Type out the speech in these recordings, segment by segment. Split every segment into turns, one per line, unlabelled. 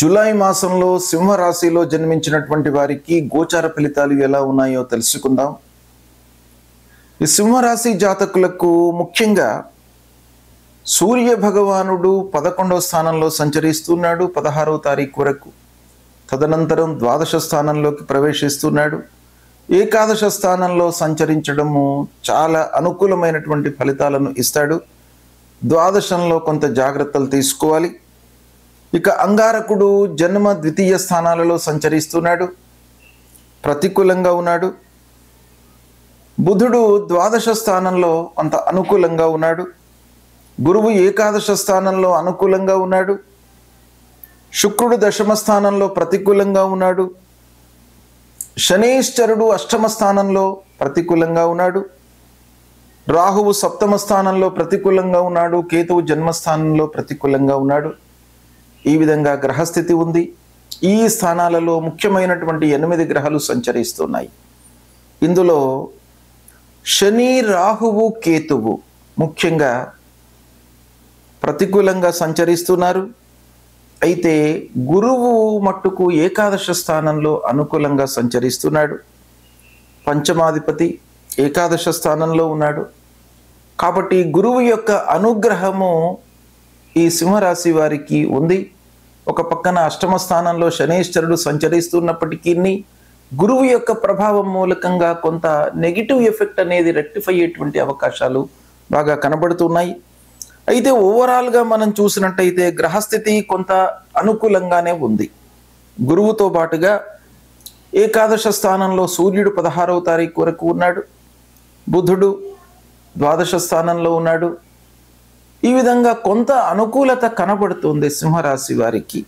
July మాసంలో సింహరాశిలో జన్మించినటువంటి వారికి గోచార ఫలితాలు ఎలా ఉన్నాయో తెలుసుకుందాం. ఈ సింహరాశి జాతకులకు ముఖ్యంగా సూర్య భగవానుడు 11వ స్థానంలో సంచరిస్తున్నాడు 16వ తారీఖు వరకు. తదనంతరం ద్వాదశ స్థానంలోకి ప్రవేశిస్తున్నాడు. ఏకాదశ స్థానంలో సంచరించడము చాలా అనుకూలమైనటువంటి ఫలితాలను ఇస్తాడు. ద్వాదశంలో కొంత జాగ్రత్తలు తీసుకోవాలి. ఇక అంగారకుడు జన్మ ద్వితీయ స్థానాలలో సంచరిస్తున్నాడు, ప్రతికూలంగా ఉన్నాడు. బుధుడు ద్వాదశ స్థానంలో కొంత అనుకూలంగా ఉన్నాడు. గురువు ఏకాదశ స్థానంలో అనుకూలంగా ఉన్నాడు. శుక్రుడు దశమ స్థానంలో ప్రతికూలంగా ఉన్నాడు. శనీశ్వరుడు అష్టమ స్థానంలో ప్రతికూలంగా ఉన్నాడు. రాహువు సప్తమ స్థానంలో ప్రతికూలంగా ఉన్నాడు. కేతువు జన్మస్థానంలో ప్రతికూలంగా ఉన్నాడు. ఈ విధంగా గ్రహస్థితి ఉంది. ఈ స్థానాలలో ముఖ్యమైనటువంటి 8 గ్రహాలు సంచరిస్తున్నాయి. ఇందులో శని, రాహువు, కేతువు ముఖ్యంగా ప్రతికూలంగా సంచరిస్తున్నారు. అయితే గురువు మట్టుకు ఏకాదశ స్థానంలో అనుకూలంగా సంచరిస్తున్నాడు. పంచమాధిపతి ఏకాదశ స్థానంలో ఉన్నాడు. కాబట్టి గురువు యొక్క అనుగ్రహము ఈ సింహరాశి వారికి ఉంది. ఒక పక్కన అష్టమ స్థానంలో శనీశ్వరుడు సంచరిస్తున్నప్పటికీ గురువు యొక్క ప్రభావం మూలకంగా కొంత నెగిటివ్ ఎఫెక్ట్ అనేది రెక్టిఫై అయ్యేటువంటి అవకాశాలు బాగా కనబడుతున్నాయి. అయితే ఓవరాల్గా మనం చూసినట్టయితే గ్రహస్థితి కొంత అనుకూలంగానే ఉంది. గురువుతో పాటుగా ఏకాదశ స్థానంలో సూర్యుడు 16వ తారీఖు వరకు ఉన్నాడు. బుధుడు ద్వాదశ స్థానంలో ఉన్నాడు. ఈ విధంగా కొంత అనుకూలత కనబడుతుంది సింహరాశి వారికి.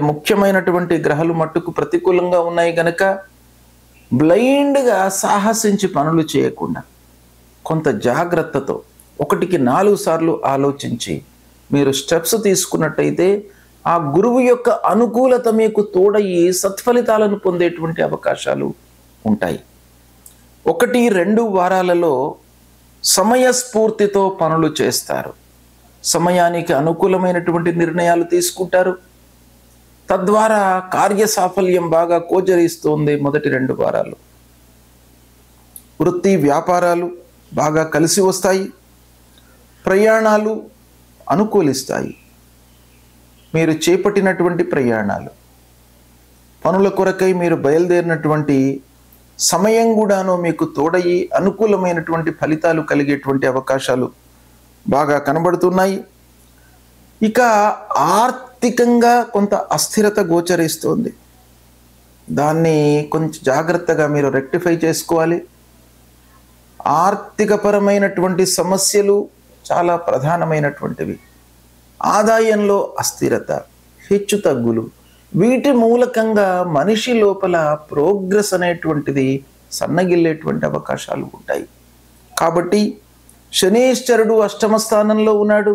ముఖ్యమైనటువంటి గ్రహాలు మట్టుకు ప్రతికూలంగా ఉన్నాయి గనక బ్లైండ్గా సాహసించి పనులు చేయకుండా కొంత జాగ్రత్తతో 1కి 4 సార్లు ఆలోచించి మీరు స్టెప్స్ తీసుకున్నట్టయితే ఆ గురువు యొక్క అనుకూలత మీకు తోడయి సత్ఫలితాలను పొందేటువంటి అవకాశాలు ఉంటాయి. 1-2 వారాలలో సమయస్ఫూర్తితో పనులు చేస్తారు. సమయానికి అనుకూలమైనటువంటి నిర్ణయాలు తీసుకుంటారు. తద్వారా కార్యసాఫల్యం బాగా గోచరిస్తుంది. మొదటి 2 వారాలు వృత్తి వ్యాపారాలు బాగా కలిసి వస్తాయి. ప్రయాణాలు అనుకూలిస్తాయి. మీరు చేపట్టినటువంటి ప్రయాణాలు, పనుల కొరకై మీరు బయలుదేరినటువంటి సమయం కూడాను మీకు తోడయి అనుకూలమైనటువంటి ఫలితాలు కలిగేటువంటి అవకాశాలు బాగా కనబడుతున్నాయి. ఇక ఆర్థికంగా కొంత అస్థిరత గోచరిస్తుంది. దాన్ని కొంచెం జాగ్రత్తగా మీరు రెక్టిఫై చేసుకోవాలి. ఆర్థికపరమైనటువంటి సమస్యలు చాలా ప్రధానమైనటువంటివి. ఆదాయంలో అస్థిరత, హెచ్చు తగ్గులు, వీటి మూలకంగా మనిషి లోపల ప్రోగ్రెస్ అనేటువంటిది సన్నగిల్లేటువంటి అవకాశాలు ఉంటాయి. కాబట్టి శనీశ్వరుడు అష్టమ స్థానంలో ఉన్నాడు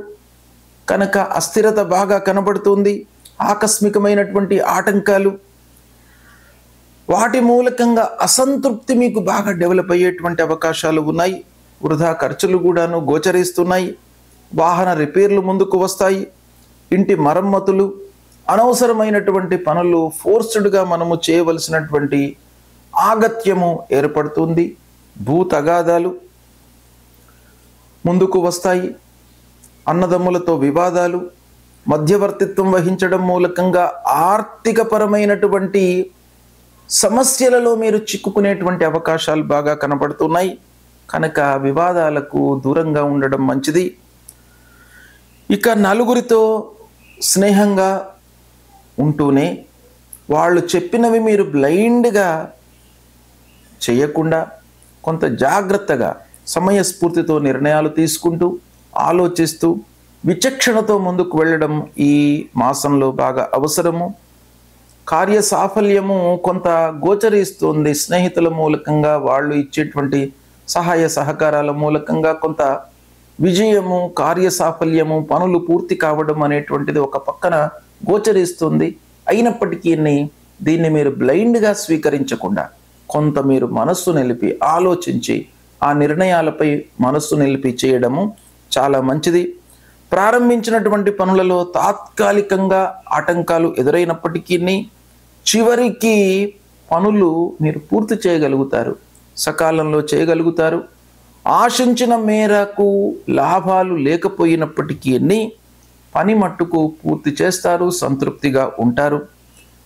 కనుక అస్థిరత బాగా కనబడుతుంది. ఆకస్మికమైనటువంటి ఆటంకాలు, వాటి మూలకంగా అసంతృప్తి మీకు బాగా డెవలప్ అయ్యేటువంటి అవకాశాలు ఉన్నాయి. వృధా ఖర్చులు కూడాను గోచరిస్తున్నాయి. వాహన రిపేర్లు ముందుకు వస్తాయి. ఇంటి మరమ్మతులు, అనవసరమైనటువంటి పనులు, ఫోర్స్డ్గా మనము చేయవలసినటువంటి ఆగత్యము ఏర్పడుతుంది. భూ తగాదాలు ముందుకు వస్తాయి. అన్నదమ్ములతో వివాదాలు, మధ్యవర్తిత్వం వహించడం మూలకంగా ఆర్థికపరమైనటువంటి సమస్యలలో మీరు చిక్కుకునేటువంటి అవకాశాలు బాగా కనబడుతున్నాయి. కనుక వివాదాలకు దూరంగా ఉండడం మంచిది. ఇక నలుగురితో స్నేహంగా ఉంటూనే వాళ్ళు చెప్పినవి మీరు బ్లైండ్గా చేయకుండా కొంత జాగ్రత్తగా సమయస్ఫూర్తితో నిర్ణయాలు తీసుకుంటూ ఆలోచిస్తూ విచక్షణతో ముందుకు వెళ్ళడం ఈ మాసంలో బాగా అవసరము. కార్యసాఫల్యము కొంత గోచరిస్తుంది. స్నేహితుల మూలకంగా వాళ్ళు ఇచ్చేటువంటి సహాయ సహకారాల మూలకంగా కొంత విజయము, కార్యసాఫల్యము, పనులు పూర్తి కావడం అనేటువంటిది ఒక పక్కన గోచరిస్తుంది. అయినప్పటికీ దీన్ని మీరు బ్లైండ్గా స్వీకరించకుండా కొంత మీరు మనస్సు నిలిపి ఆలోచించి ఆ నిర్ణయాలపై మనస్సు నిలిపి చేయడము చాలా మంచిది. ప్రారంభించినటువంటి పనులలో తాత్కాలికంగా ఆటంకాలు ఎదురైనప్పటికీ చివరికి పనులు మీరు పూర్తి చేయగలుగుతారు, సకాలంలో చేయగలుగుతారు. ఆశించిన మేరకు లాభాలు లేకపోయినప్పటికీ పని మట్టుకు పూర్తి చేస్తారు, సంతృప్తిగా ఉంటారు.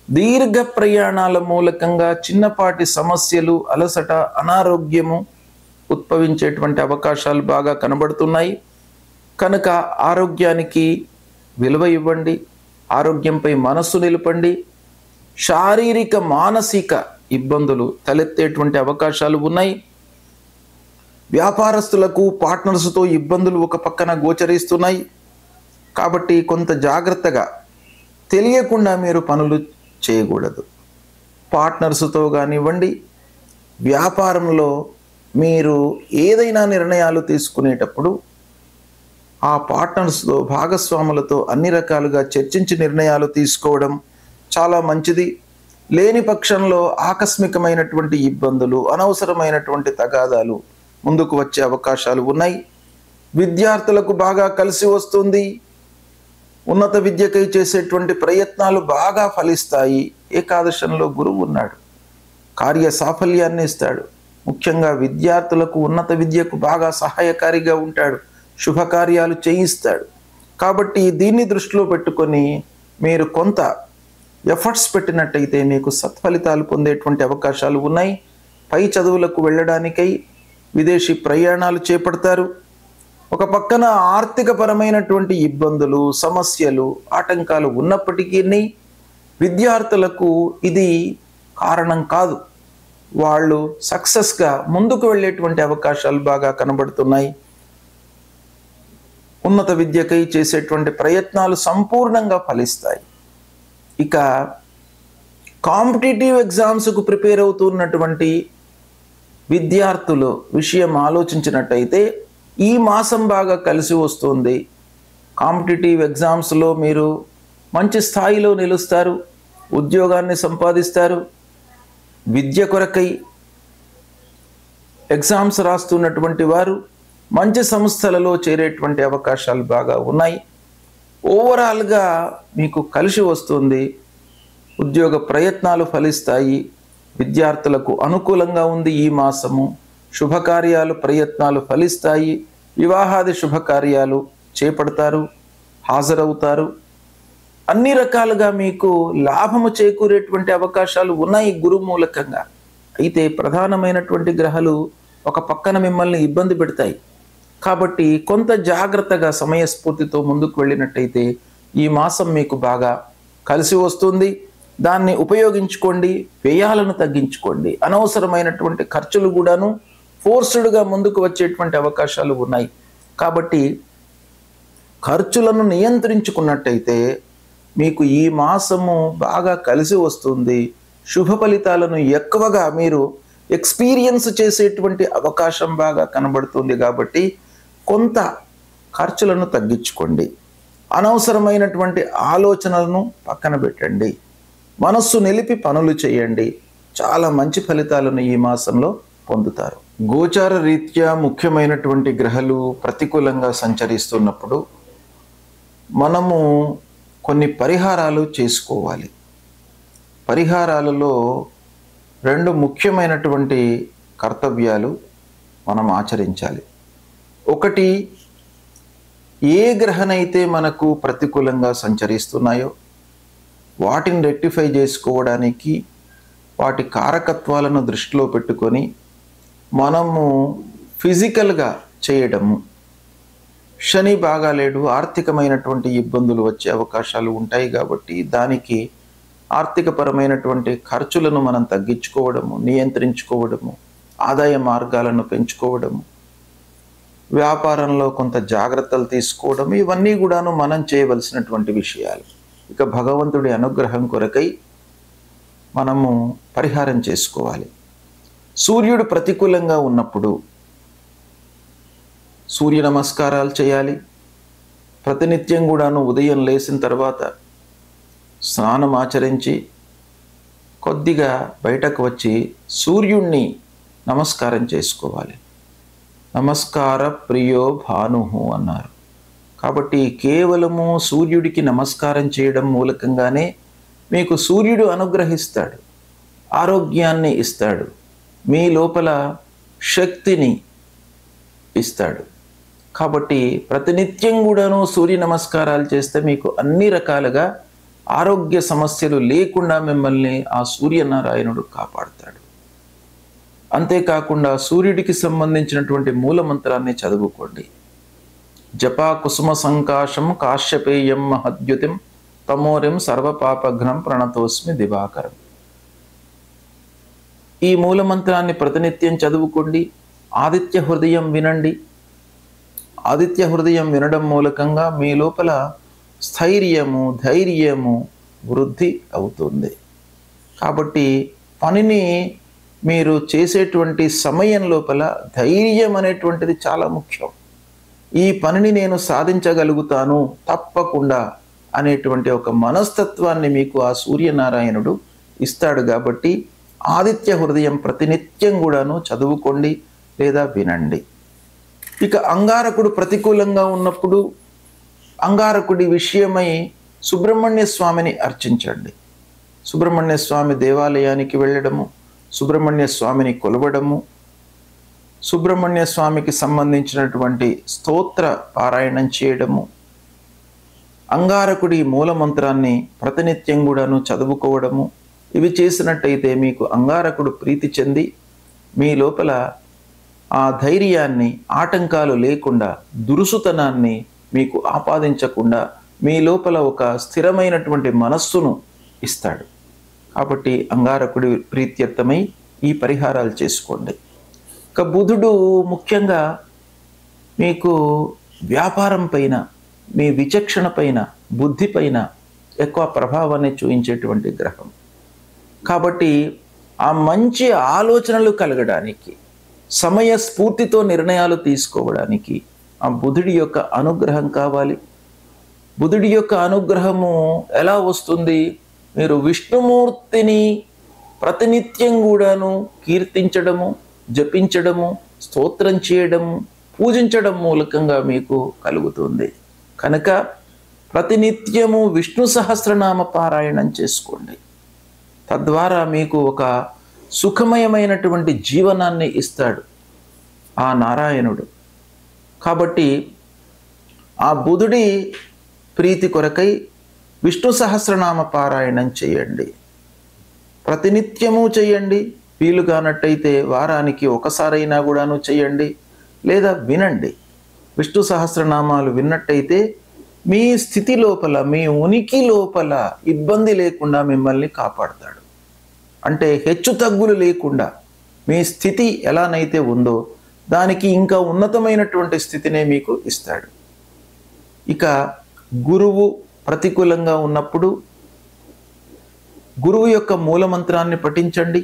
దీర్ఘ ప్రయాణాల మూలకంగా చిన్నపాటి సమస్యలు, అలసట, అనారోగ్యము ఉద్భవించేటువంటి అవకాశాలు బాగా కనబడుతున్నాయి. కనుక ఆరోగ్యానికి విలువ ఇవ్వండి, ఆరోగ్యంపై మనస్సు నిలపండి. శారీరక మానసిక ఇబ్బందులు తలెత్తేటువంటి అవకాశాలు ఉన్నాయి. వ్యాపారస్తులకు పార్ట్నర్స్తో ఇబ్బందులు ఒక పక్కన గోచరిస్తున్నాయి. కాబట్టి కొంత జాగ్రత్తగా, తెలియకుండా మీరు పనులు చేయకూడదు. పార్ట్నర్స్తో కానివ్వండి, వ్యాపారంలో మీరు ఏదైనా నిర్ణయాలు తీసుకునేటప్పుడు ఆ పార్ట్నర్స్తో, భాగస్వాములతో అన్ని రకాలుగా చర్చించి నిర్ణయాలు తీసుకోవడం చాలా మంచిది. లేని పక్షంలో ఆకస్మికమైనటువంటి ఇబ్బందులు, అనవసరమైనటువంటి తగాదాలు ముందుకు వచ్చే అవకాశాలు ఉన్నాయి. విద్యార్థులకు బాగా కలిసి వస్తుంది. ఉన్నత విద్యకై చేసేటువంటి ప్రయత్నాలు బాగా ఫలిస్తాయి. ఏకాదశంలో గురువు ఉన్నాడు, కార్య సాఫల్యాన్ని ఇస్తాడు. ముఖ్యంగా విద్యార్థులకు ఉన్నత విద్యకు బాగా సహాయకారిగా ఉంటాడు, శుభకార్యాలు చేయిస్తాడు. కాబట్టి దీన్ని దృష్టిలో పెట్టుకొని మీరు కొంత ఎఫర్ట్స్ పెట్టినట్టయితే మీకు సత్ఫలితాలు పొందేటువంటి అవకాశాలు ఉన్నాయి. పై చదువులకు వెళ్ళడానికై విదేశీ ప్రయాణాలు చేపడతారు. ఒక పక్కన ఆర్థికపరమైనటువంటి ఇబ్బందులు, సమస్యలు, ఆటంకాలు ఉన్నప్పటికీ విద్యార్థులకు ఇది కారణం కాదు. వాళ్ళు సక్సెస్గా ముందుకు వెళ్ళేటువంటి అవకాశాలు బాగా కనబడుతున్నాయి. ఉన్నత విద్యకై చేసేటువంటి ప్రయత్నాలు సంపూర్ణంగా ఫలిస్తాయి. ఇక కాంపిటేటివ్ ఎగ్జామ్స్కు ప్రిపేర్ అవుతున్నటువంటి విద్యార్థులు విషయం ఆలోచించినట్టయితే ఈ మాసం బాగా కలిసి వస్తుంది. కాంపిటేటివ్ ఎగ్జామ్స్లో మీరు మంచి స్థాయిలో నిలుస్తారు, ఉద్యోగాన్ని సంపాదిస్తారు. విద్య కొరకై ఎగ్జామ్స్ రాస్తున్నటువంటి వారు మంచి సంస్థలలో చేరేటువంటి అవకాశాలు బాగా ఉన్నాయి. ఓవరాల్గా మీకు కలిసి వస్తుంది. ఉద్యోగ ప్రయత్నాలు ఫలిస్తాయి. విద్యార్థులకు అనుకూలంగా ఉంది ఈ మాసము. శుభకార్యాలు, ప్రయత్నాలు ఫలిస్తాయి. వివాహాది శుభకార్యాలు చేపడతారు, హాజరవుతారు. అన్ని రకాలుగా మీకు లాభము చేకూరేటువంటి అవకాశాలు ఉన్నాయి గురు మూలకంగా. అయితే ప్రధానమైనటువంటి గ్రహాలు ఒక పక్కన మిమ్మల్ని ఇబ్బంది పెడతాయి. కాబట్టి కొంత జాగ్రత్తగా, సమయస్ఫూర్తితో ముందుకు వెళ్ళినట్టయితే ఈ మాసం మీకు బాగా కలిసి వస్తుంది. దాన్ని ఉపయోగించుకోండి, వ్యయాలను తగ్గించుకోండి. అనవసరమైనటువంటి ఖర్చులు కూడాను ఫోర్స్డ్గా ముందుకు వచ్చేటువంటి అవకాశాలు ఉన్నాయి. కాబట్టి ఖర్చులను నియంత్రించుకున్నట్టయితే మీకు ఈ మాసము బాగా కలిసి వస్తుంది. శుభ ఫలితాలను ఎక్కువగా మీరు ఎక్స్పీరియన్స్ చేసేటువంటి అవకాశం బాగా కనబడుతుంది. కాబట్టి కొంత ఖర్చులను తగ్గించుకోండి. అనవసరమైనటువంటి ఆలోచనలను పక్కన పెట్టండి. మనస్సు నిలిపి పనులు చేయండి. చాలా మంచి ఫలితాలను ఈ మాసంలో పొందుతారు. గోచార రీత్యా ముఖ్యమైనటువంటి గ్రహాలు ప్రతికూలంగా సంచరిస్తున్నప్పుడు మనము కొన్ని పరిహారాలు చేసుకోవాలి. పరిహారాలలో రెండు ముఖ్యమైనటువంటి కర్తవ్యాలు మనం ఆచరించాలి. ఒకటి, ఏ గ్రహనైతే మనకు ప్రతికూలంగా సంచరిస్తున్నాయో వాటిని రెక్టిఫై చేసుకోవడానికి వాటి కారకత్వాలను దృష్టిలో పెట్టుకొని మనము ఫిజికల్గా చేయడము. శని బాగాలేడు, ఆర్థికమైనటువంటి ఇబ్బందులు వచ్చే అవకాశాలు ఉంటాయి. కాబట్టి దానికి ఆర్థికపరమైనటువంటి ఖర్చులను మనం తగ్గించుకోవడము, నియంత్రించుకోవడము, ఆదాయ మార్గాలను పెంచుకోవడము, వ్యాపారంలో కొంత జాగ్రత్తలు తీసుకోవడం, ఇవన్నీ కూడాను మనం చేయవలసినటువంటి విషయాలు. ఇక భగవంతుడి అనుగ్రహం కొరకై మనము పరిహారం చేసుకోవాలి. సూర్యుడు ప్రతికూలంగా ఉన్నప్పుడు సూర్య నమస్కారాలు చేయాలి. ప్రతినిత్యం కూడాను ఉదయం లేచిన తర్వాత స్నానం ఆచరించి కొద్దిగా బయటకు వచ్చి సూర్యుణ్ణి నమస్కారం చేసుకోవాలి. నమస్కార ప్రియో భాను అన్నారు. కాబట్టి కేవలము సూర్యుడికి నమస్కారం చేయడం మూలకంగానే మీకు సూర్యుడు అనుగ్రహిస్తాడు, ఆరోగ్యాన్ని ఇస్తాడు, మీ లోపల శక్తిని ఇస్తాడు. కాబట్టి ప్రతినిత్యం కూడాను సూర్య నమస్కారాలు చేస్తే మీకు అన్ని రకాలుగా ఆరోగ్య సమస్యలు లేకుండా మిమ్మల్ని ఆ సూర్యనారాయణుడు కాపాడుతాడు. అంతేకాకుండా సూర్యుడికి సంబంధించినటువంటి మూలమంత్రాన్ని చదువుకోండి. జపా కుసుమ సంకాశం కాశ్యపేయం మహద్యుతిం తమోరిం సర్వపాపఘ్నం ప్రణతోస్మి దివాకరం. ఈ మూలమంత్రాన్ని ప్రతినిత్యం చదువుకోండి. ఆదిత్య హృదయం వినండి. ఆదిత్య హృదయం వినడం మూలకంగా మీ లోపల స్థైర్యము, ధైర్యము వృద్ధి అవుతుంది. కాబట్టి పనిని మీరు చేసేటువంటి సమయం లోపల ధైర్యం అనేటువంటిది చాలా ముఖ్యం. ఈ పనిని నేను సాధించగలుగుతాను తప్పకుండా అనేటువంటి ఒక మనస్తత్వాన్ని మీకు ఆ సూర్యనారాయణుడు ఇస్తాడు. కాబట్టి ఆదిత్య హృదయం ప్రతినిత్యం కూడాను చదువుకోండి లేదా వినండి. ఇక అంగారకుడు ప్రతికూలంగా ఉన్నప్పుడు అంగారకుడి విషయమై సుబ్రహ్మణ్య స్వామిని అర్చించండి. సుబ్రహ్మణ్య స్వామి దేవాలయానికి వెళ్ళడము, సుబ్రహ్మణ్య స్వామిని కొలవడము, సుబ్రహ్మణ్య స్వామికి సంబంధించినటువంటి స్తోత్ర పారాయణం చేయడము, అంగారకుడి మూలమంత్రాన్ని ప్రతినిత్యం కూడాను చదువుకోవడము, ఇవి చేసినట్టయితే మీకు అంగారకుడు ప్రీతి చెంది మీ లోపల ఆ ధైర్యాన్ని, ఆటంకాలు లేకుండా, దురుసుతనాన్ని మీకు ఆపాదించకుండా మీ లోపల ఒక స్థిరమైనటువంటి మనస్సును ఇస్తాడు. కాబట్టి అంగారకుడి ప్రీత్యర్థమై ఈ పరిహారాలు చేసుకోండి. ఇక బుధుడు ముఖ్యంగా మీకు వ్యాపారం పైన, మీ విచక్షణ పైన, బుద్ధి పైన ఎక్కువ ప్రభావాన్ని చూపించేటువంటి గ్రహం. కాబట్టి ఆ మంచి ఆలోచనలు కలగడానికి, సమయస్ఫూర్తితో నిర్ణయాలు తీసుకోవడానికి ఆ బుధుడి యొక్క అనుగ్రహం కావాలి. బుధుడి యొక్క అనుగ్రహము ఎలా వస్తుంది? మీరు విష్ణుమూర్తిని ప్రతినిత్యం కూడాను కీర్తించడము, జపించడము, స్తోత్రం చేయడము, పూజించడం మూలకంగా మీకు కలుగుతుంది. కనుక ప్రతినిత్యము విష్ణు సహస్రనామ పారాయణం చేసుకోండి. తద్వారా మీకు ఒక సుఖమయమైనటువంటి జీవనాన్ని ఇస్తాడు ఆ నారాయణుడు. కాబట్టి ఆ బుధుడి ప్రీతి కొరకై విష్ణు సహస్రనామ పారాయణం చేయండి. ప్రతినిత్యము చేయండి. వీలు కానట్టయితే వారానికి ఒకసారైనా కూడాను చేయండి లేదా వినండి. విష్ణు సహస్రనామాలు విన్నట్టయితే మీ స్థితి లోపల, మీ ఉనికి లోపల ఇబ్బంది లేకుండా మిమ్మల్ని కాపాడతాడు. అంటే హెచ్చు తగ్గులు లేకుండా మీ స్థితి ఎలానైతే ఉందో దానికి ఇంకా ఉన్నతమైనటువంటి స్థితినే మీకు ఇస్తాడు. ఇక గురువు ప్రతికూలంగా ఉన్నప్పుడు గురువు యొక్క మూలమంత్రాన్ని పఠించండి.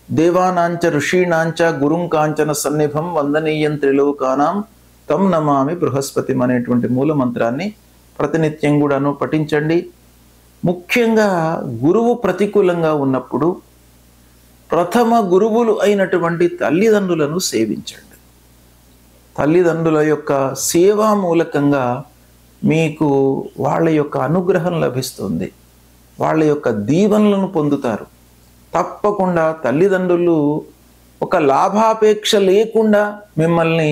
దేవానాంచ ఋషీణాంచ గురుం కాంచన సన్నిభం వందనీయం త్రిలోకానాం తం నమామి బృహస్పతి అనేటువంటి మూలమంత్రాన్ని ప్రతినిత్యం కూడాను పఠించండి. ముఖ్యంగా గురువు ప్రతికూలంగా ఉన్నప్పుడు ప్రథమ గురువులు అయినటువంటి తల్లిదండ్రులను సేవించండి. తల్లిదండ్రుల యొక్క సేవా మూలకంగా మీకు వాళ్ళ యొక్క అనుగ్రహం లభిస్తుంది, వాళ్ళ యొక్క దీవెనలను పొందుతారు. తప్పకుండా తల్లిదండ్రులు ఒక లాభాపేక్ష లేకుండా మిమ్మల్ని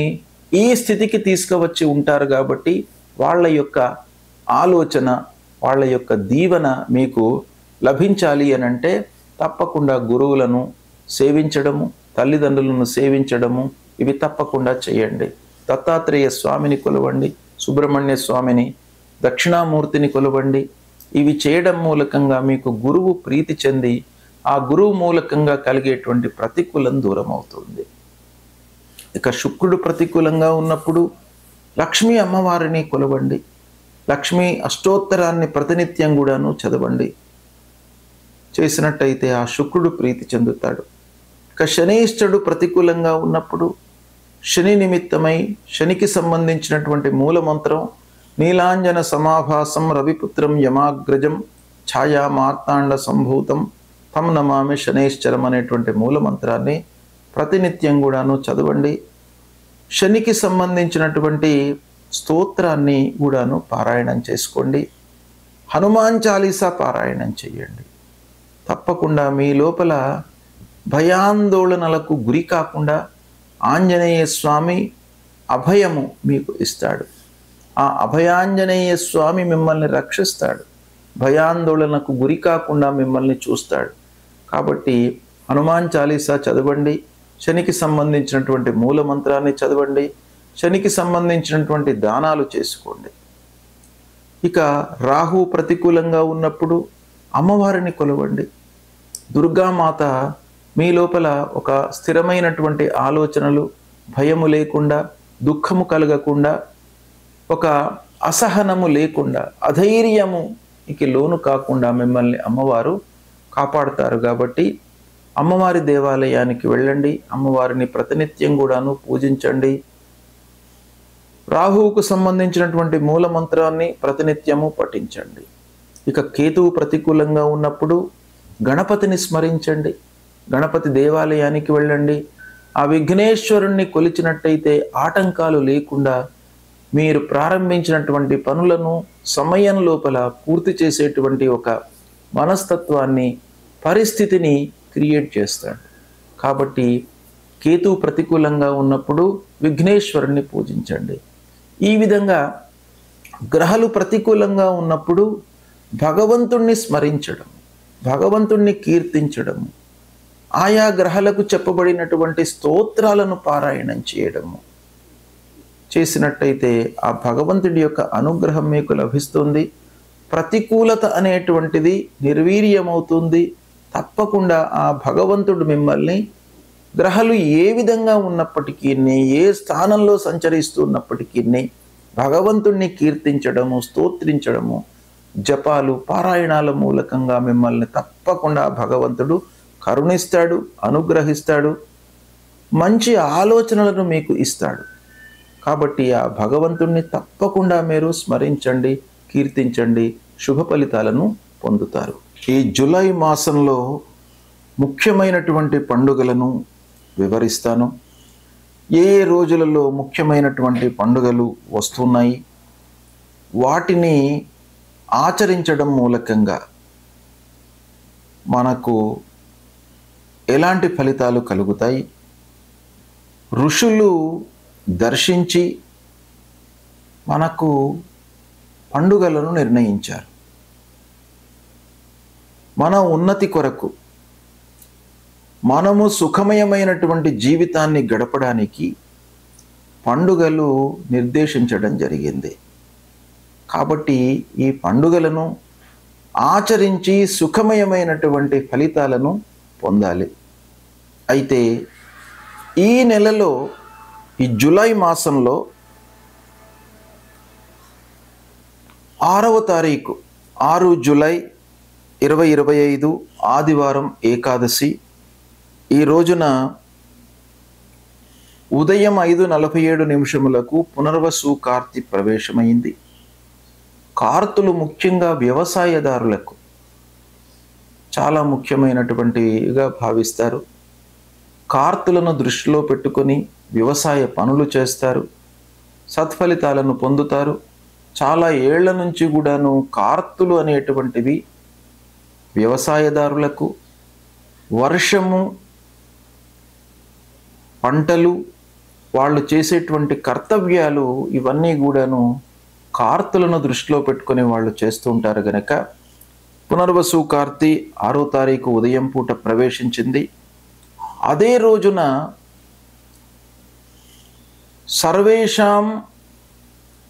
ఈ స్థితికి తీసుకువచ్చి ఉంటారు. కాబట్టి వాళ్ళ యొక్క ఆలోచన, వాళ్ళ యొక్క దీవెన మీకు లభించాలి అని అంటే తప్పకుండా గురువులను సేవించడము, తల్లిదండ్రులను సేవించడము ఇవి తప్పకుండా చేయండి. దత్తాత్రేయ స్వామిని కొలవండి, సుబ్రహ్మణ్య స్వామిని, దక్షిణామూర్తిని కొలవండి. ఇవి చేయడం మూలకంగా మీకు గురువు ప్రీతి చెంది ఆ గురువు మూలకంగా కలిగేటువంటి ప్రతికూలం దూరం అవుతుంది. ఇక శుక్రుడు ప్రతికూలంగా ఉన్నప్పుడు లక్ష్మీ అమ్మవారిని కొలవండి. లక్ష్మీ అష్టోత్తరాన్ని ప్రతినిత్యం కూడాను చదవండి. చేసినట్టయితే ఆ శుక్రుడు ప్రీతి చెందుతాడు. ఇక శనీశ్వరుడు ప్రతికూలంగా ఉన్నప్పుడు శని నిమిత్తమై శనికి సంబంధించినటువంటి మూలమంత్రం నీలాంజన సమాభాసం రవిపుత్రం యమాగ్రజం ఛాయా మార్తాండ సంభూతం తం నమామి శనైశ్చరం అనేటువంటి మూలమంత్రాన్ని ప్రతినిత్యం కూడాను చదవండి. శనికి సంబంధించినటువంటి స్తోత్రాన్ని కూడాను పారాయణం చేసుకోండి. హనుమాన్ చాలీసా పారాయణం చేయండి. తప్పకుండా మీ లోపల భయాందోళనలకు గురి కాకుండా ఆంజనేయ స్వామి అభయము మీకు ఇస్తాడు. ఆ అభయాంజనేయ స్వామి మిమ్మల్ని రక్షిస్తాడు. భయాందోళనకు గురి కాకుండా మిమ్మల్ని చూస్తాడు. కాబట్టి హనుమాన్ చాలీసా చదవండి. శనికి సంబంధించినటువంటి మూల మంత్రాన్ని చదవండి. శనికి సంబంధించినటువంటి దానాలు చేసుకోండి. ఇక రాహు ప్రతికూలంగా ఉన్నప్పుడు అమ్మవారిని కొలవండి. దుర్గామాత మీ లోపల ఒక స్థిరమైనటువంటి ఆలోచనలు, భయము లేకుండా, దుఃఖము కలగకుండా, ఒక అసహనము లేకుండా, అధైర్యముకి లోను కాకుండా మిమ్మల్ని అమ్మవారు కాపాడుతారు. కాబట్టి అమ్మవారి దేవాలయానికి వెళ్ళండి. అమ్మవారిని ప్రతినిత్యం కూడాను పూజించండి. రాహువుకు సంబంధించినటువంటి మూల మంత్రాన్ని ప్రతినిత్యము పఠించండి. ఇక కేతువు ప్రతికూలంగా ఉన్నప్పుడు గణపతిని స్మరించండి. గణపతి దేవాలయానికి వెళ్ళండి. ఆ విఘ్నేశ్వరుణ్ణి కొలిచినట్టయితే ఆటంకాలు లేకుండా మీరు ప్రారంభించినటువంటి పనులను సమయం లోపల పూర్తి చేసేటువంటి ఒక మనస్తత్వాన్ని, పరిస్థితిని క్రియేట్ చేస్తాడు. కాబట్టి కేతువు ప్రతికూలంగా ఉన్నప్పుడు విఘ్నేశ్వరుణ్ణి పూజించండి. ఈ విధంగా గ్రహాలు ప్రతికూలంగా ఉన్నప్పుడు భగవంతుణ్ణి స్మరించడం, భగవంతుణ్ణి కీర్తించడము, ఆయా గ్రహాలకు చెప్పబడినటువంటి స్తోత్రాలను పారాయణం చేయడము చేసినట్టయితే ఆ భగవంతుడి యొక్క అనుగ్రహం మీకు లభిస్తుంది. ప్రతికూలత అనేటువంటిది నిర్వీర్యమవుతుంది. తప్పకుండా ఆ భగవంతుడు మిమ్మల్ని గ్రహాలు ఏ విధంగా ఉన్నప్పటికీ, ఏ స్థానంలో సంచరిస్తున్నప్పటికీ భగవంతుణ్ణి కీర్తించడము, స్తోత్రించడము, జపాలు, పారాయణాల మూలకంగా మిమ్మల్ని తప్పకుండా భగవంతుడు కరుణిస్తాడు, అనుగ్రహిస్తాడు, మంచి ఆలోచనలను మీకు ఇస్తాడు. కాబట్టి ఆ భగవంతుణ్ణి తప్పకుండా మీరు స్మరించండి, కీర్తించండి, శుభ ఫలితాలను పొందుతారు. ఈ జూలై మాసంలో ముఖ్యమైనటువంటి పండుగలను వివరిస్తాను. ఏ ఏ రోజులలో ముఖ్యమైనటువంటి పండుగలు వస్తున్నాయి, వాటిని ఆచరించడం మూలకంగా మనకు ఎలాంటి ఫలితాలు కలుగుతాయి, ఋషులు దర్శించి మనకు పండుగలను నిర్ణయించారు. మన ఉన్నతి కొరకు, మనము సుఖమయమైనటువంటి జీవితాన్ని గడపడానికి పండుగలు నిర్దేశించడం జరిగింది. కాబట్టి ఈ పండుగలను ఆచరించి సుఖమయమైనటువంటి ఫలితాలను పొందాలి. అయితే ఈ నెలలో, ఈ జూలై మాసంలో 6వ తారీఖు 6 జూలై 2025 ఆదివారం ఏకాదశి. ఈ రోజున ఉదయం 5:47 పునర్వసు కార్తీ ప్రవేశమైంది. కార్తులు ముఖ్యంగా వ్యవసాయదారులకు చాలా ముఖ్యమైనటువంటిగా భావిస్తారు. కార్తులను దృష్టిలో పెట్టుకొని వ్యవసాయ పనులు చేస్తారు, సత్ఫలితాలను పొందుతారు. చాలా ఏళ్ల నుంచి కూడాను కార్తులు అనేటువంటివి వ్యవసాయదారులకు వర్షము, పంటలు, వాళ్ళు చేసేటువంటి కర్తవ్యాలు ఇవన్నీ కూడాను కార్తులను దృష్టిలో పెట్టుకొని వాళ్ళు చేస్తూ ఉంటారు. గనక పునర్వసు కార్తీ 6వ తారీఖు ఉదయం పూట ప్రవేశించింది. అదే రోజున సర్వేషాం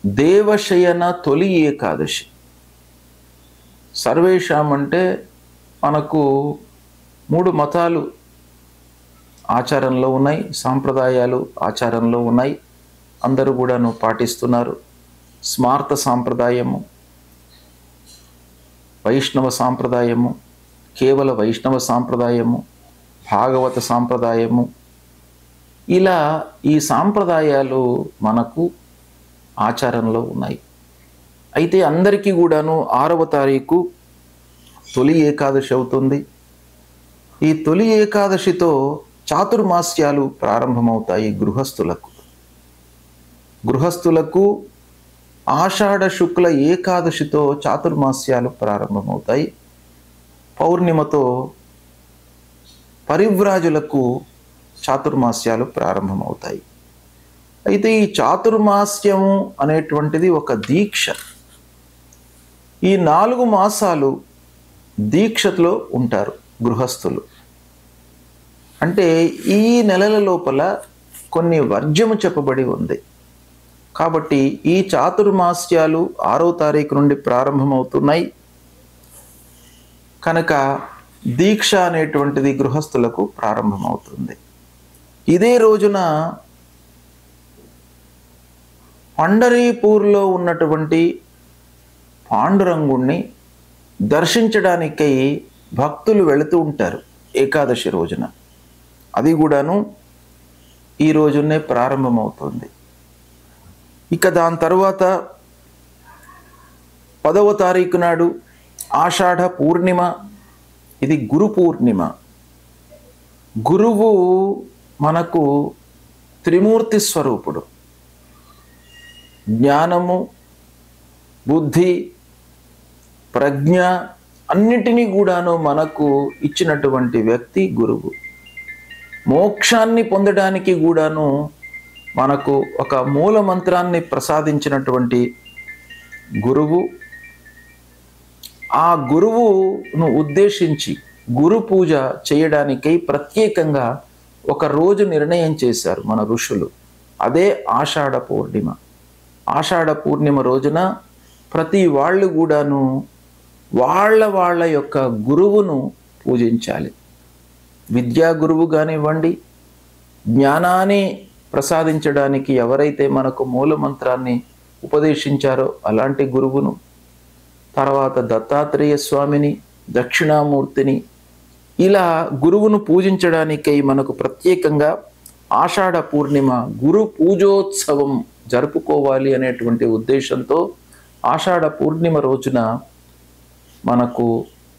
దేవశయన తొలి ఏకాదశి. సర్వేషాం అంటే మనకు 3 మతాలు ఆచారంలో ఉన్నాయి, సాంప్రదాయాలు ఆచారంలో ఉన్నాయి, అందరూ కూడాను పాటిస్తున్నారు. స్మార్త సాంప్రదాయము, వైష్ణవ సాంప్రదాయము, కేవల వైష్ణవ సాంప్రదాయము, భాగవత సాంప్రదాయము, ఇలా ఈ సాంప్రదాయాలు మనకు ఆచారంలో ఉన్నాయి. అయితే అందరికీ కూడాను 6వ తారీఖు తొలి ఏకాదశి అవుతుంది. ఈ తొలి ఏకాదశితో చాతుర్మాస్యాలు ప్రారంభమవుతాయి. గృహస్థులకు ఆషాఢ శుక్ల ఏకాదశితో చాతుర్మాస్యాలు ప్రారంభమవుతాయి. పౌర్ణిమతో పరివ్రాజులకు చాతుర్మాస్యాలు ప్రారంభమవుతాయి. అయితే ఈ చాతుర్మాస్యము అనేటువంటిది ఒక దీక్ష. ఈ 4 మాసాలు దీక్షలో ఉంటారు గృహస్థులు. అంటే ఈ నెలల లోపల కొన్ని వర్జ్యము చెప్పబడి ఉంది. కాబట్టి ఈ చాతుర్మాస్యాలు 6వ తారీఖు నుండి ప్రారంభమవుతున్నాయి కనుక దీక్ష అనేటువంటిది గృహస్థులకు ప్రారంభమవుతుంది. ఇదే రోజున పండరీపూర్లో ఉన్నటువంటి పాండురంగుణ్ణి దర్శించడానికై భక్తులు వెళుతూ ఉంటారు ఏకాదశి రోజున. అది కూడాను ఈ రోజునే ప్రారంభమవుతుంది. ఇక దాని తర్వాత 10వ తారీఖు నాడు ఆషాఢ పూర్ణిమ. ఇది గురు పూర్ణిమ. గురువు మనకు త్రిమూర్తి స్వరూపుడు. జ్ఞానము, బుద్ధి, ప్రజ్ఞ అన్నిటినీ కూడాను మనకు ఇచ్చినటువంటి వ్యక్తి గురువు. మోక్షాన్ని పొందడానికి కూడాను మనకు ఒక మూల మంత్రాన్ని ప్రసాదించినటువంటి గురువు. ఆ గురువును ఉద్దేశించి గురు పూజ చేయడానికై ప్రత్యేకంగా ఒక రోజు నిర్ణయం చేశారు మన ఋషులు. అదే ఆషాఢ పూర్ణిమ. ఆషాఢ పూర్ణిమ రోజున ప్రతి వాళ్ళు కూడాను వాళ్ళ యొక్క గురువును పూజించాలి. విద్యా గురువు కానివ్వండి, జ్ఞానాన్ని ప్రసాదించడానికి ఎవరైతే మనకు మూల మంత్రాన్ని ఉపదేశించారో అలాంటి గురువును, తర్వాత దత్తాత్రేయ స్వామిని, దక్షిణామూర్తిని, ఇలా గురువును పూజించడానికై మనకు ప్రత్యేకంగా ఆషాఢ పూర్ణిమ గురు పూజోత్సవం జరుపుకోవాలి అనేటువంటి ఉద్దేశంతో ఆషాఢ పూర్ణిమ రోజున మనకు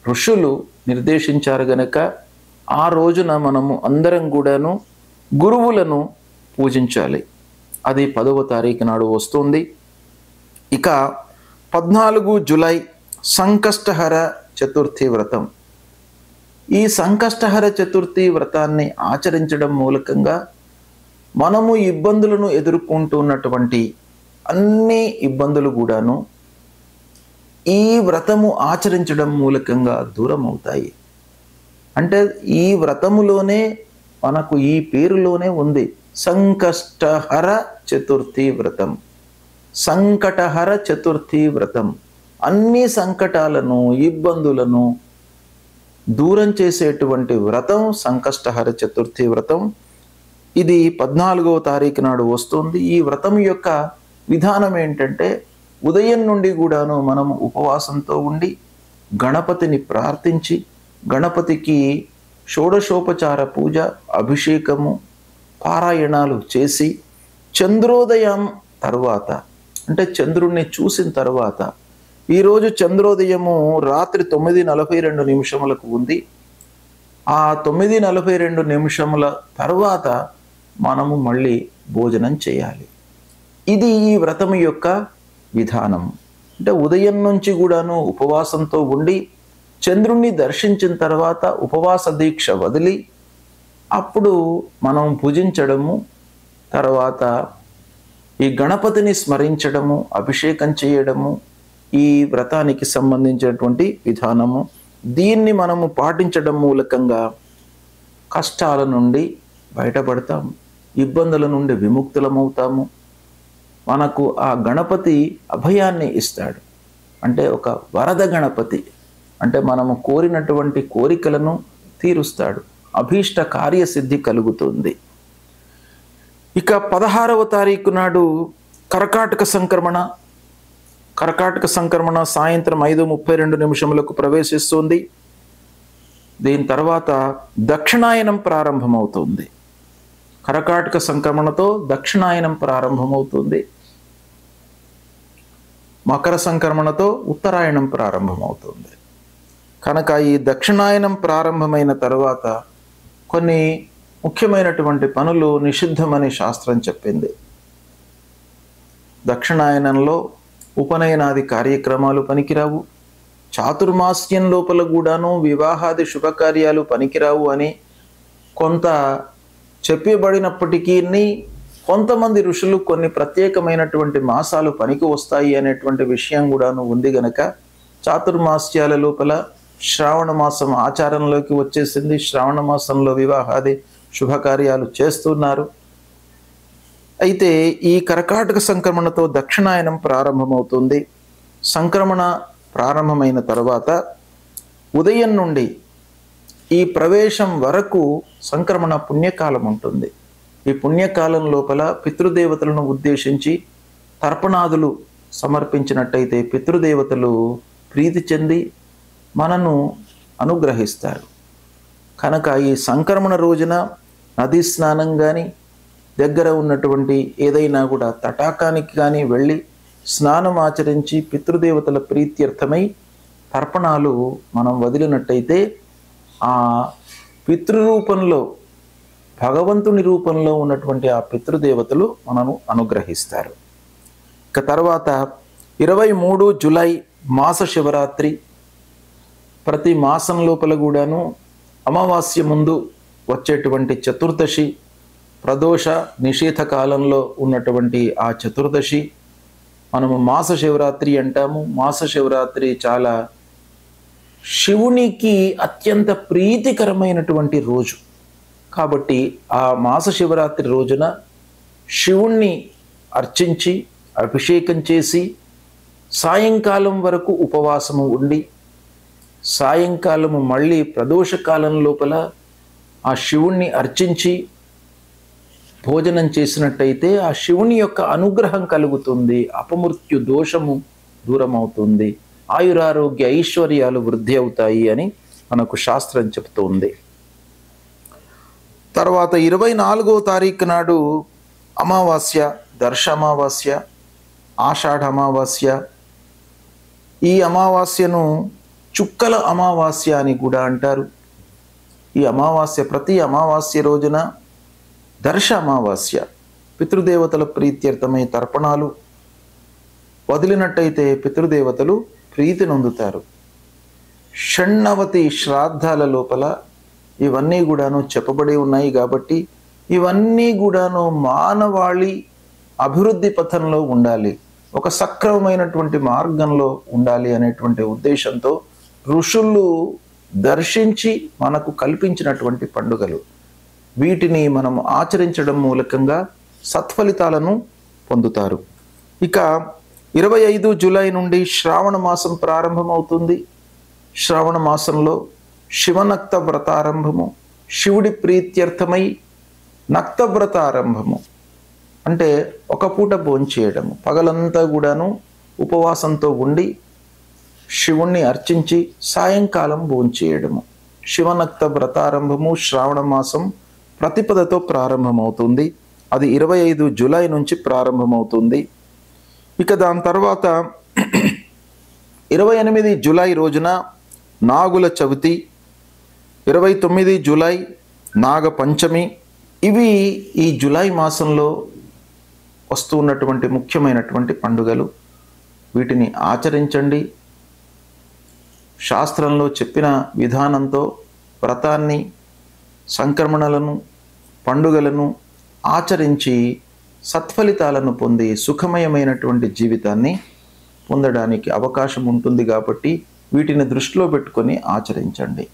ఋషులు నిర్దేశించారు గనక ఆ రోజున మనము అందరం కూడాను గురువులను పూజించాలి. అది 10వ తారీఖు నాడు వస్తుంది. ఇక 14 జూలై సంకష్టహర చతుర్థి వ్రతం. ఈ సంకష్టహర చతుర్థి వ్రతాన్ని ఆచరించడం మూలకంగా మనము ఇబ్బందులను ఎదుర్కొంటున్నటువంటి అన్ని ఇబ్బందులు కూడాను ఈ వ్రతము ఆచరించడం మూలకంగా దూరం అవుతాయి. అంటే ఈ వ్రతములోనే మనకు ఈ పేరులోనే ఉంది సంకష్టహర చతుర్థి వ్రతం. సంకటహర చతుర్థి వ్రతం అన్ని సంకటాలను, ఇబ్బందులను దూరం చేసేటువంటి వ్రతం సంకష్టహర చతుర్థి వ్రతం. ఇది 14వ తారీఖు నాడు వస్తుంది. ఈ వ్రతం యొక్క విధానం ఏంటంటే ఉదయం నుండి కూడాను మనము ఉపవాసంతో ఉండి గణపతిని ప్రార్థించి గణపతికి షోడశోపచార పూజ, అభిషేకము, పారాయణాలు చేసి చంద్రోదయం తర్వాత అంటే చంద్రుణ్ణి చూసిన తర్వాత, ఈరోజు చంద్రోదయము రాత్రి 9:42 ఉంది. ఆ 9:42 తర్వాత మనము మళ్ళీ భోజనం చేయాలి. ఇది ఈ వ్రతం యొక్క విధానం. అంటే ఉదయం నుంచి కూడాను ఉపవాసంతో ఉండి చంద్రుణ్ణి దర్శించిన తర్వాత ఉపవాస దీక్ష వదిలి అప్పుడు మనం భుజించడము, తర్వాత ఈ గణపతిని స్మరించడము, అభిషేకం చేయడము ఈ వ్రతానికి సంబంధించినటువంటి విధానము. దీన్ని మనము పాటించడం మూలకంగా కష్టాల నుండి బయటపడతాము, ఇబ్బందుల నుండి విముక్తులమవుతాము. మనకు ఆ గణపతి అభయాన్ని ఇస్తాడు. అంటే ఒక వరద గణపతి, అంటే మనము కోరినటువంటి కోరికలను తీరుస్తాడు, అభీష్ట కార్యసిద్ధి కలుగుతుంది. ఇక 16వ తారీఖు నాడు కర్కాటక సంక్రమణ. కర్కాటక సంక్రమణ సాయంత్రం 5:32 ప్రవేశిస్తుంది. దీని తర్వాత దక్షిణాయనం ప్రారంభమవుతుంది. కర్కాటక సంక్రమణతో దక్షిణాయనం ప్రారంభమవుతుంది. మకర సంక్రమణతో ఉత్తరాయణం ప్రారంభమవుతుంది. కనుక ఈ దక్షిణాయనం ప్రారంభమైన తర్వాత కొన్ని ముఖ్యమైనటువంటి పనులు నిషిద్ధమని శాస్త్రం చెప్పింది. దక్షిణాయనంలో ఉపనయనాది కార్యక్రమాలు పనికిరావు, చాతుర్మాస్యం లోపల కూడాను వివాహాది శుభకార్యాలు పనికిరావు అని కొంత చెప్పబడినప్పటికీ కొంతమంది ఋషులు కొన్ని ప్రత్యేకమైనటువంటి మాసాలు పనికి వస్తాయి అనేటువంటి విషయం కూడాను ఉంది గనక చాతుర్మాస్యాల లోపల శ్రావణ మాసం ఆచారంలోకి వచ్చేసింది. శ్రావణ మాసంలో వివాహాది శుభకార్యాలు చేస్తున్నారు. అయితే ఈ కర్కాటక సంక్రమణతో దక్షిణాయనం ప్రారంభమవుతుంది. సంక్రమణ ప్రారంభమైన తర్వాత ఉదయం నుండి ఈ ప్రవేశం వరకు సంక్రమణ పుణ్యకాలం ఉంటుంది. ఈ పుణ్యకాలం లోపల పితృదేవతలను ఉద్దేశించి తర్పణాదులు సమర్పించినట్టయితే పితృదేవతలు ప్రీతి చెంది మనను అనుగ్రహిస్తారు. కనుక ఈ సంక్రమణ రోజున నదీ స్నానం కానీ దగ్గర ఉన్నటువంటి ఏదైనా కూడా తటాకానికి కానీ వెళ్ళి స్నానం ఆచరించి పితృదేవతల ప్రీత్యర్థమై తర్పణాలు మనం వదిలినట్టయితే ఆ పితృరూపంలో భగవంతుని రూపంలో ఉన్నటువంటి ఆ పితృదేవతలు మనను అనుగ్రహిస్తారు. ఇక తర్వాత 23 జూలై మాస శివరాత్రి. ప్రతి మాసం లోపల కూడాను అమావాస్య ముందు వచ్చేటువంటి చతుర్దశి, ప్రదోష నిషేధ కాలంలో ఉన్నటువంటి ఆ చతుర్దశి మనము మాస శివరాత్రి అంటాము. మాస శివరాత్రి చాలా శివునికి అత్యంత ప్రీతికరమైనటువంటి రోజు కాబట్టి ఆ మాస శివరాత్రి రోజున శివుణ్ణి అర్చించి అభిషేకం చేసి సాయంకాలం వరకు ఉపవాసము ఉండి సాయంకాలము మళ్ళీ ప్రదోష కాలం లోపల ఆ శివుణ్ణి అర్చించి భోజనం చేసినట్టయితే ఆ శివుని యొక్క అనుగ్రహం కలుగుతుంది, అపమృత్యు దోషము దూరం అవుతుంది, ఆయురారోగ్య ఐశ్వర్యాలు వృద్ధి అవుతాయి అని మనకు శాస్త్రం చెప్తుంది. తర్వాత 24వ తారీఖు నాడు అమావాస్య, దర్శ అమావాస్య, ఆషాఢ అమావాస్య. ఈ అమావాస్యను చుక్కల అమావాస్య అని కూడా అంటారు. ఈ అమావాస్య ప్రతి అమావాస్య రోజున దర్శ అమావాస్య పితృదేవతల ప్రీత్యర్థమై తర్పణాలు వదిలినట్టయితే పితృదేవతలు ప్రీతి నొందుతారు. షణ్ణవతి శ్రాద్ధాల లోపల ఇవన్నీ కూడాను చెప్పబడి ఉన్నాయి కాబట్టి ఇవన్నీ కూడాను మానవాళి అభివృద్ధి పథంలో ఉండాలి, ఒక సక్రమమైనటువంటి మార్గంలో ఉండాలి అనేటువంటి ఉద్దేశంతో ఋషులు దర్శించి మనకు కల్పించినటువంటి పండుగలు. వీటిని మనం ఆచరించడం మూలకంగా సత్ఫలితాలను పొందుతారు. ఇక 25 జూలై నుండి శ్రావణ మాసం ప్రారంభమవుతుంది. శ్రావణ మాసంలో శివనక్త వ్రతారంభము, శివుడి ప్రీత్యర్థమై నక్త వ్రతారంభము అంటే ఒక పూట భోంచేయడము, పగలంతా కూడాను ఉపవాసంతో ఉండి శివుణ్ణి అర్చించి సాయంకాలం భోంచేయడము. శివనక్త వ్రతారంభము శ్రావణ మాసం ప్రతిపదతో ప్రారంభమవుతుంది. అది 25 జూలై నుంచి ప్రారంభమవుతుంది. ఇక దాని తర్వాత 28 జూలై రోజున నాగుల చవితి, 29 జూలై నాగ పంచమి. ఇవి ఈ జూలై మాసంలో వస్తూ ఉన్నటువంటి ముఖ్యమైనటువంటి పండుగలు. వీటిని ఆచరించండి. శాస్త్రంలో చెప్పిన విధానంతో వ్రతాన్ని, సంక్రమణలను, పండుగలను ఆచరించి సత్ఫలితాలను పొంది సుఖమయమైనటువంటి జీవితాన్ని పొందడానికి అవకాశం ఉంటుంది కాబట్టి వీటిని దృష్టిలో పెట్టుకొని ఆచరించండి.